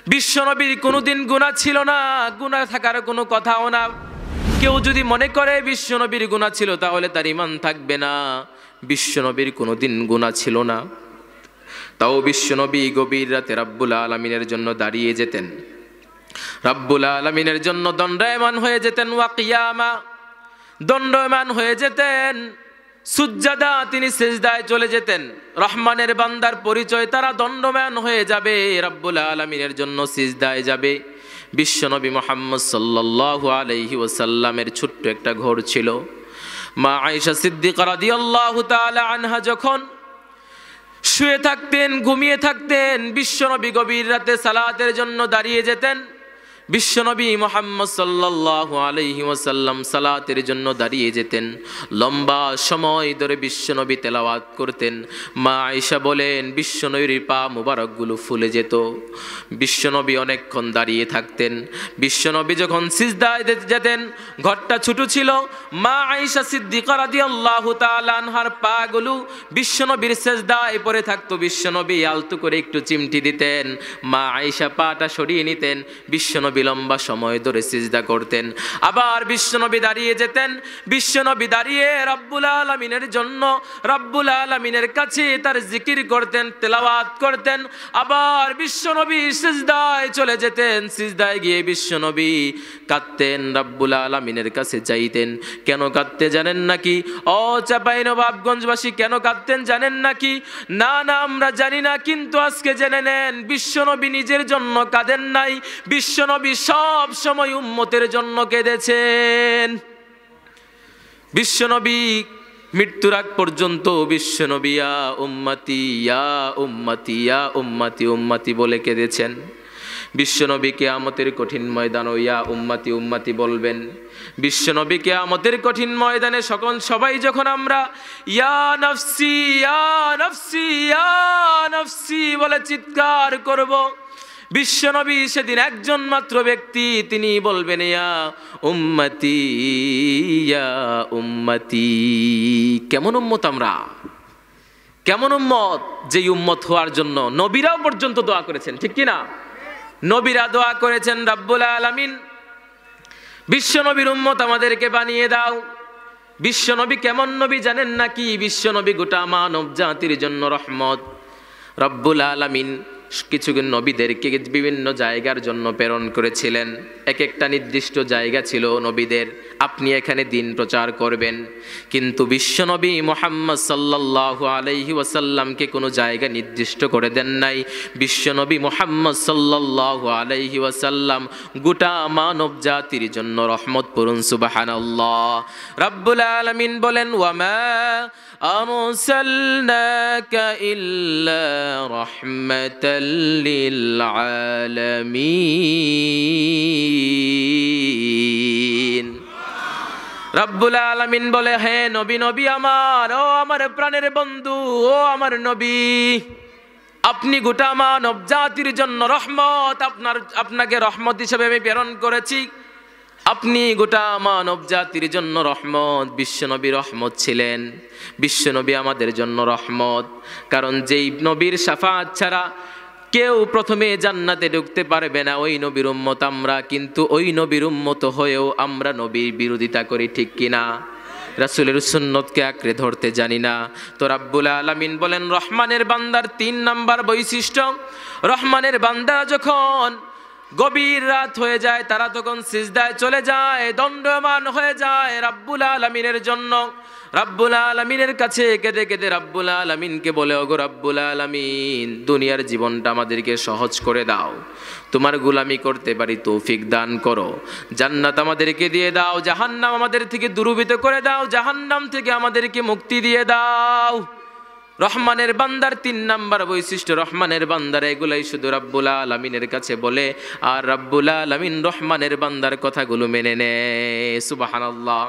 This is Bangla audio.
বিশ্বনবীর কোনোদিন গুনাহ ছিল না, গুনাহ থাকার কোনো কথাও না। কেউ যদি মনে করে বিশ্বনবীর গুনাহ ছিল তাহলে তার ঈমান থাকবে না। বিশ্বনবীর কোনোদিন গুনাহ ছিল না, তাও বিশ্বনবী গভীর রাতে রাব্বুল আলামিনের জন্য দাঁড়িয়ে যেতেন, রাব্বুল আলামিনের জন্য দণ্ডায়মান হয়ে যেতেন। ওয়া কিয়ামা, দণ্ডায়মান হয়ে যেতেন। সুজদা, তিনি সিজদায় চলে যেতেন। রহমানের বান্দার পরিচয়, তারা দণ্ডায়মান হয়ে যাবে, রাব্বুল আলামিনের জন্য সিজদায় যাবে। বিশ্বনবী মুহাম্মদ সাল্লাল্লাহু আলাইহি ওয়াসাল্লামের ছোট্ট একটা ঘর ছিল। মা আয়েশা সিদ্দিকা রাদিয়াল্লাহু তাআলা আনহা যখন শুয়ে থাকতেন, ঘুমিয়ে থাকতেন, বিশ্বনবী গভীর রাতে সালাতের জন্য দাঁড়িয়ে যেতেন। বিশ্বনবী মুহাম্মদ সাল্লাল্লাহু আলাইহি ওয়াসাল্লাম সালাতের জন্য দাঁড়িয়ে যেতেন। লম্বা সময় ধরে বিশ্বনবী তেলাওয়াত করতেন। মা আয়েশা বলেন, বিশ্বনবীর পা মুবারকগুলো ফুলে যেত। বিশ্বনবী অনেকক্ষণ দাঁড়িয়ে থাকতেন। বিশ্বনবী যখন সিজদায় যেতেন, ঘরটা ছোট ছিল, মা আয়েশা সিদ্দিকা রাদিয়াল্লাহু তাআলা আনহার পাগুলো বিশ্বনবীর সিজদায় পড়ে থাকতো। বিশ্বনবী আলতো করে একটু চিমটি দিতেন, মা আয়েশা পাটা সরিয়ে নিতেন। বিশ্বনবী লম্বা সময় ধরে সিজদা করতেন। আবার বিশ্বনবী দাঁড়িয়ে যেতেন। বিশ্বনবী দাঁড়িয়ে রাব্বুল আলামিনের জন্য, রাব্বুল আলামিনের কাছে তার জিকির করতেন, তেলাওয়াত করতেন। আবার বিশ্বনবী সিজদায় চলে যেতেন। সিজদায় গিয়ে বিশ্বনবী কাঁদতেন, রাব্বুল আলামিনের কাছে যাইতেন। কেন কাঁদতে জানেন নাকি? ও চাঁপাইনবাবগঞ্জবাসী, কেন কাঁদতেন জানেন নাকি? না না, আমরা জানি না, কিন্তু আজকে জেনে নেন, বিশ্বনবী নিজের জন্য কাঁদেন নাই, বিশ্বনবী সব সময় উম্মতের জন্য কেঁদেছেন। বিশ্বনবী মৃত্যুর আগ পর্যন্ত বিশ্বনবী ইয়া উম্মতি ইয়া উম্মতি ইয়া উম্মতি উম্মতি বলে কেঁদেছেন। বিশ্বনবী কিয়ামতের কঠিন ময়দানে ইয়া উম্মতি উম্মতি বলবেন। বিশ্বনবী কিয়ামতের কঠিন ময়দানে সবাই যখন আমরা ইয়া নফসি ইয়া নফসি ইয়া নফসি বলে চিৎকার করব, বিশ্বনবী সেদিন একজন মাত্র ব্যক্তি, তিনি বলবেন ইয়া উম্মতি ইয়া উম্মতি। কেমন উম্মত আমরা, কেমন উম্মত, যে উম্মত হওয়ার জন্য নবীরাও পর্যন্ত দোয়া করেছেন, ঠিক কি না? নবীরা দোয়া করেছেন, রাব্বুল আলামিন বিশ্বনবীর উম্মত আমাদেরকে বানিয়ে দাও। বিশ্বনবী কেমন নবী জানেন নাকি? বিশ্বনবী গোটা মানব জাতির জন্য রহমত। রাব্বুল আলামিন কিছু নবীদেরকে বিভিন্ন জায়গার জন্য প্রেরণ করেছিলেন। এক একটা নির্দিষ্ট জায়গা ছিল নবীদের, আপনি এখানে দিন প্রচার করবেন। কিন্তু বিশ্বনবী মুহাম্মদ সাল্লাল্লাহু আলাইহি ওয়াসাল্লামকে কোনো জায়গা নির্দিষ্ট করে দেন নাই। বিশ্বনবী মুহাম্মদ সাল্লাল্লাহু আলাইহি ওয়াসাল্লাম গোটা মানব জাতির জন্য রহমত। পড়ুন সুবহানাল্লাহ। রাব্বুল আলামিন বলেন, ওয়ামা আরসালনাকা ইল্লা রাহমাতাল লিল আলামিন। রাব্বুল আলামিন বলে, হে নবী, নবী আমার, ও আমার প্রাণের বন্ধু, ও আমার নবী, আপনি গোটা মানব জাতির জন্য রহমত। আপনাকে রহমত হিসেবে আমি প্রেরণ করেছি। আপনি গোটা মানব জাতির জন্য রহমত। বিশ্বনবী রহমত ছিলেন। বিশ্বনবী আমাদের জন্য রহমত। কারণ যেই নবীর শাফাআত ছাড়া কেউ প্রথমে জান্নাতে ঢুকতে পারবে না, ওই নবীর উম্মত আমরা। কিন্তু ওই নবীর উম্মত হয়েও আমরা নবীর বিরোধিতা করি, ঠিক কিনা? রাসূলের সুন্নতকে আঁকড়ে ধরতে জানি না। তো রাব্বুল আলামিন বলেন, রহমানের বান্দার 3 নাম্বার বৈশিষ্ট্য, রহমানের বান্দা যখন গভীর রাত হয়ে যায়, তারা তখন সিজদায় চলে যায়, দণ্ডমান হয়ে যায় রাব্বুল আলামিনের জন্য। রাব্বুল আলামিনের কাছে কেঁদে কেঁদে রাব্বুল আলামিনকে বলে, ওগো রাব্বুল আলামিন, দুনিয়ার জীবনটা আমাদেরকে সহজ করে দাও, তোমার গোলামি করতে পারি তৌফিক দান করো, জান্নাত আমাদেরকে দিয়ে দাও, জাহান্নাম আমাদের থেকে দূরীভূত করে দাও, জাহান্নাম থেকে আমাদেরকে মুক্তি দিয়ে দাও। রহমানের বান্দার 3 নাম্বার বৈশিষ্ট্য, রহমানের বান্দার এগুলাই শুধু রাব্বুল আলামিনের কাছে বলে, আর রাব্বুল আলামিন রহমানের বান্দার কথাগুলো মেনে নেয়। সুবহানাল্লাহ।